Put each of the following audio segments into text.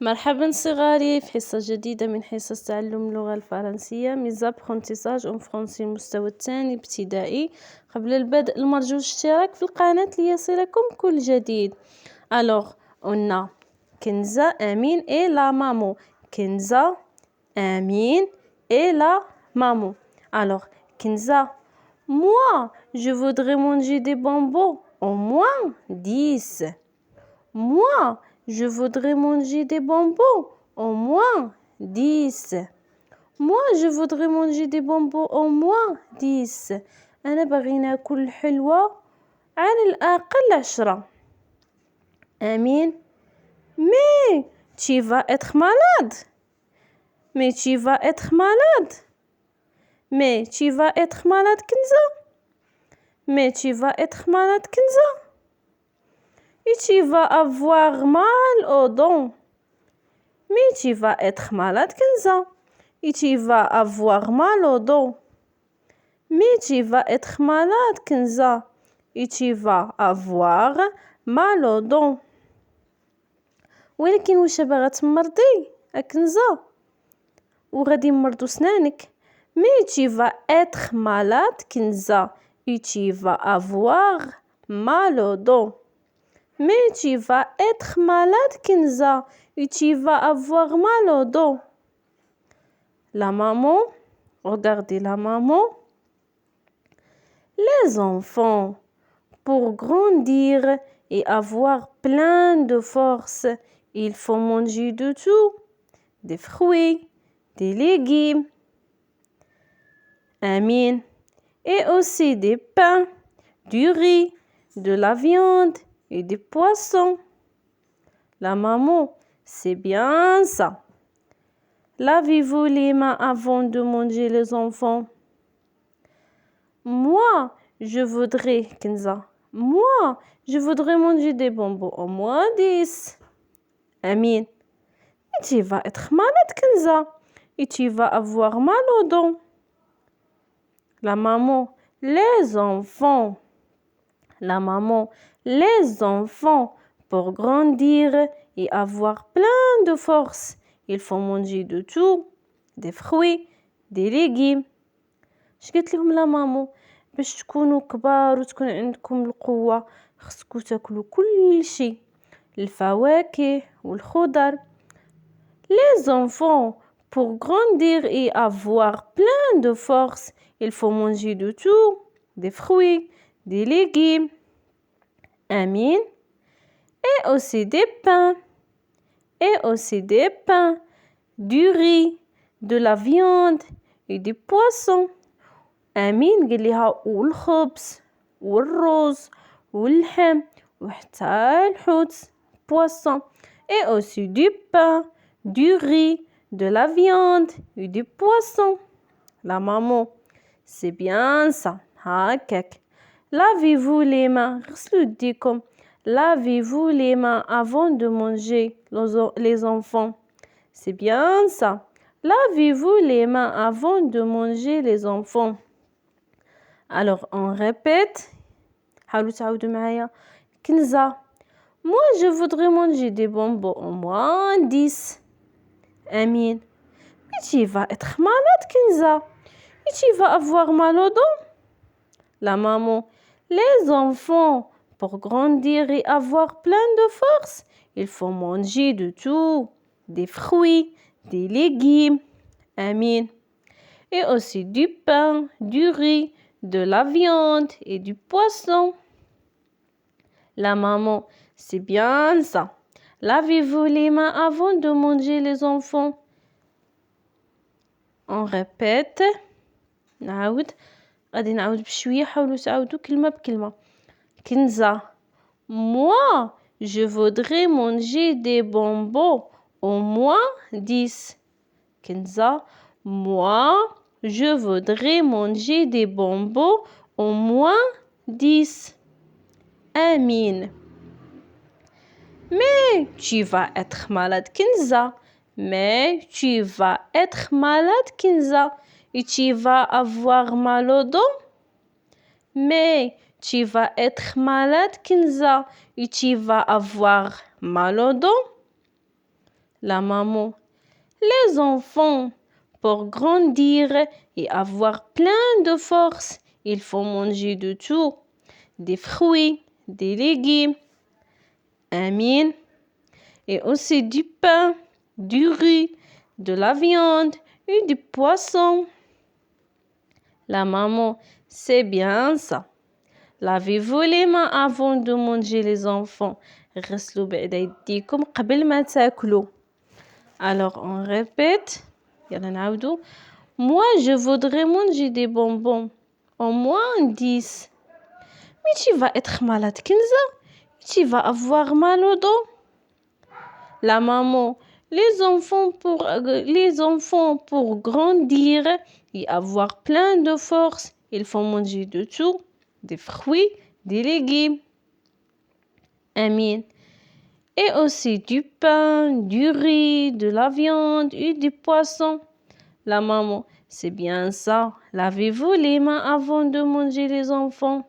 مرحبا صغاري في حصة جديدة من حصص تعلم اللغة الفرنسية ميز ابرونتيساج اون فرونسي المستوى الثاني ابتدائي. قبل البدء المرجو الاشتراك في القناة ليصلكم كل جديد. Alors on a Kenza, Amine et la maman. Kenza, Amine et la maman. Alors Kenza, moi je voudrais manger des bonbons, au moins 10. Moi, je voudrais manger des bonbons, au moins 10. Moi, je voudrais manger des bonbons, au moins 10. أنا باغي ناكل حلوى على الأقل 10. Amine, mais tu vas être malade. Mais tu vas être malade. Mais tu vas être malade, Kenza. Mais tu vas être malade, Kenza. Et tu vas avoir mal aux dents. Mais tu vas être malade, Kenza. Et tu vas avoir mal aux dents. Mais tu vas être malade, Kenza. Et tu vas avoir mal aux dents. ولكن واش باغا تمرضي كنزة وغادي نمرضو سنانك. Mais tu vas être malade, Kenza. Et tu vas avoir mal aux dents. Mais tu vas être malade, Kenza, et tu vas avoir mal aux dents. La maman, regardez la maman. Les enfants, pour grandir et avoir plein de force, il faut manger de tout. Des fruits, des légumes. Amine. Et aussi des pains, du riz, de la viande et des poissons. La maman, c'est bien ça. Lavez-vous les mains avant de manger les enfants. Moi, je voudrais, Kenza, moi, je voudrais manger des bonbons, au moins 10. Amine, et tu vas être malade, Kenza, et tu vas avoir mal aux dents. La maman, les enfants. La maman, les enfants, pour grandir et avoir plein de force, il faut manger de tout, des fruits, des légumes. اش قالت لهم لا مامو؟ باش تكونوا كبار وتكون عندكم القوة خصكم تاكلوا كل شيء، الفواكه والخضر. Les enfants, pour grandir et avoir plein de force, il faut manger de tout, des fruits, des légumes. Amine. Et aussi des pains. Et aussi des pains, du riz, de la viande et des poissons. Amine قال لها والخبز والرز واللحم وحتى الحوت poisson. Et aussi du pain, du riz, de la viande et du poisson. La maman, c'est bien ça. هكاك. Lavez-vous les mains. غسلوا يديكم. Lavez-vous les mains avant de manger, les enfants. C'est bien ça. Lavez-vous les mains avant de manger, les enfants. Alors, on répète. حاولوا تعاودوا معايا. كنزة. Moi, je voudrais manger des bonbons, au moins 10. Amine. Mais tu vas être malade, Kenza. Et tu vas avoir mal aux dents. La maman. Les enfants, pour grandir et avoir plein de force, il faut manger de tout. Des fruits, des légumes. Amine. Et aussi du pain, du riz, de la viande et du poisson. La maman, c'est bien ça. Lavez-vous les mains avant de manger, les enfants. On répète. نعاود. غادي نعاود بشوية. حاولوا تعاودوا كلمة بكلمة. كنزة. Moi, je voudrais manger des bonbons, au moins 10. Kenza. Moi, je voudrais manger des bonbons, au moins 10. Amine. Mais tu vas être malade, Kenza. Mais tu vas être malade, Kenza. Et tu vas avoir mal aux dents. Mais tu vas être malade, Kenza. Et tu vas avoir mal aux dents. La maman. Les enfants, pour grandir et avoir plein de force, il faut manger de tout. Des fruits, des légumes. Amin. Et aussi du pain, du riz, de la viande et du poisson. La maman, c'est bien ça. Lavez-vous les mains avant de manger les enfants. غسلوا بأيديكم قبل ما تاكلوا. Alors on répète. يلا نعاودوا. Moi je voudrais manger des bonbons. Au moins 10. Mais tu vas être malade, Kenza. Tu vas avoir mal au dos. La maman. Les enfants pour grandir et avoir plein de force, il faut manger de tout. Des fruits, des légumes. Amin. Et aussi du pain, du riz, de la viande et du poisson. La maman, c'est bien ça. Lavez-vous les mains avant de manger les enfants.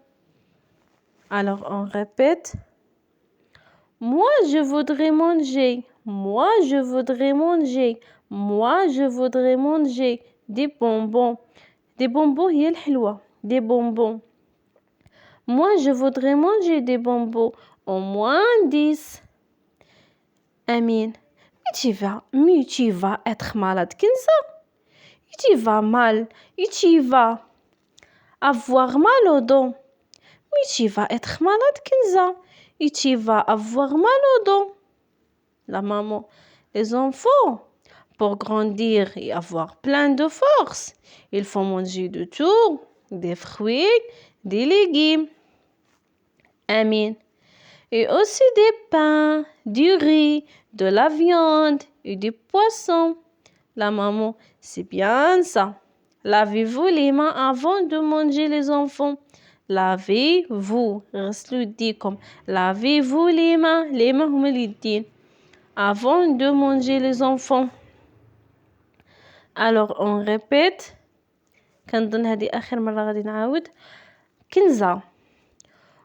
Alors on répète. Moi je voudrais manger. Moi je voudrais manger. Moi je voudrais manger des bonbons. Des bonbons هي الحلوة. Des bonbons. Moi je voudrais manger des bonbons. Au moins 10. Amin. Mais tu vas être malade, Kenza. Et tu vas mal. Et tu vas avoir mal au dos. Mais tu vas être malade, Kenza. Et tu vas avoir mal au dos. La maman. Les enfants, pour grandir et avoir plein de force, il faut manger de tout. Des fruits, des légumes. Amin. Et aussi des pains, du riz, de la viande et du poisson. La maman, c'est bien ça. Lavez-vous les mains avant de manger les enfants. Lavez-vous. غسلوا يديكم. Lavez-vous les mains. Les mains هما اليدين. Avant de manger les enfants. Alors on répète. كنظن هذه آخر مرة غادي نعاود. كنزة.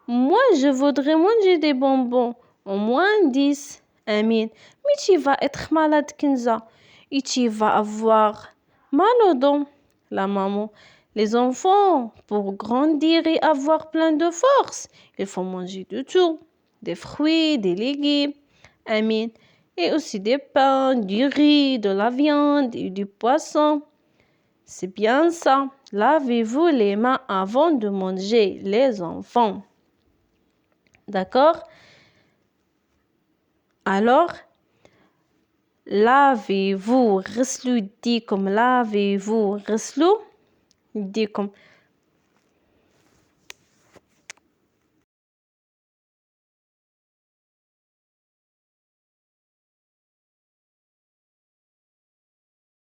Moi, je voudrais manger des bonbons. Au moins 10. Amin. Mais tu vas être malade, Kenza. Et tu vas avoir mal au dos. La maman. Les enfants, pour grandir et avoir plein de force, il faut manger de tout. Des fruits, des légumes. Amin. Et aussi des pains, du riz, de la viande et du poisson. C'est bien ça. Lavez-vous les mains avant de manger les enfants. D'accord? Alors, lavez-vous. غسلوا يديكم. Lavez-vous. غسلوا يديكم.